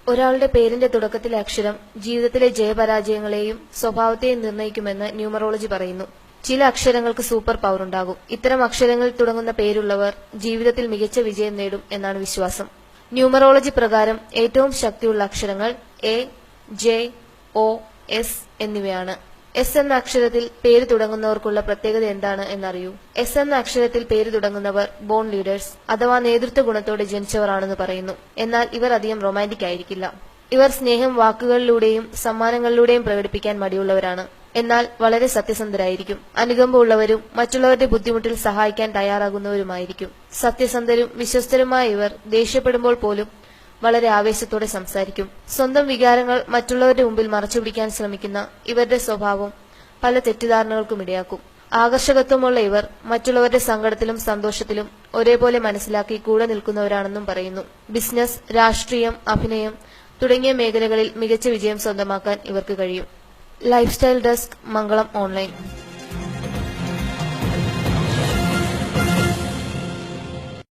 ഒരാളുടെ പേരിന്റെ തുടക്കത്തിലെ അക്ഷരം ജീവിതത്തിലെ ജയപരാജയങ്ങളെയും സ്വഭാവത്തെയും നിർണ്ണയിക്കുമെന്ന് ന്യൂമറോളജി പറയുന്നു. ചില അക്ഷരങ്ങൾക്ക് സൂപ്പർ പവർ ഉണ്ടാകും. ഇത്തരം അക്ഷരങ്ങളിൽ തുടങ്ങുന്ന പേരുള്ളവർ ജീവിതത്തിൽ മികച്ച വിജയം നേടും എന്നാണ് വിശ്വാസം. ന്യൂമറോളജി പ്രകാരം ഏറ്റവും ശക്തിയുള്ള അക്ഷരങ്ങൾ എ, ജെ, ഒ, എസ് എന്നിവയാണ്. എസ് എന്ന അക്ഷരത്തിൽ പേര് തുടങ്ങുന്നവർക്കുള്ള പ്രത്യേകത എന്താണ് എന്നറിയൂ. എസ് എന്ന അക്ഷരത്തിൽ പേര് തുടങ്ങുന്നവർ ബോൺ ലീഡേഴ്സ് അഥവാ നേതൃത്വ ഗുണത്തോടെ ജനിച്ചവർ ആണെന്ന് പറയുന്നു. എന്നാൽ ഇവർ അധികം റൊമാന്റിക് ആയിരിക്കില്ല. ഇവർ സ്നേഹം വാക്കുകളിലൂടെയും സമ്മാനങ്ങളിലൂടെയും പ്രകടിപ്പിക്കാൻ മടിയുള്ളവരാണ്. എന്നാൽ വളരെ സത്യസന്ധരായിരിക്കും. അനുകമ്പ ഉള്ളവരും മറ്റുള്ളവരുടെ ബുദ്ധിമുട്ടിൽ സഹായിക്കാൻ തയ്യാറാകുന്നവരുമായിരിക്കും. സത്യസന്ധരും വിശ്വസ്തരുമായ ഇവർ ദേഷ്യപ്പെടുമ്പോൾ പോലും വളരെ ആവേശത്തോടെ സംസാരിക്കും. സ്വന്തം വികാരങ്ങൾ മറ്റുള്ളവരുടെ മുമ്പിൽ മറച്ചുപിടിക്കാൻ ശ്രമിക്കുന്ന ഇവരുടെ സ്വഭാവം പല തെറ്റിദ്ധാരണകൾക്കും ഇടയാക്കും. ആകർഷകത്വമുള്ള ഇവർ മറ്റുള്ളവരുടെ സങ്കടത്തിലും സന്തോഷത്തിലും ഒരേപോലെ മനസ്സിലാക്കി കൂടെ നിൽക്കുന്നവരാണെന്നും പറയുന്നു. ബിസിനസ്, രാഷ്ട്രീയം, അഭിനയം തുടങ്ങിയ മേഖലകളിൽ മികച്ച വിജയം സ്വന്തമാക്കാൻ ഇവർക്ക് കഴിയും. ലൈഫ് സ്റ്റൈൽ ഡെസ്ക്, മംഗളം ഓൺലൈൻ.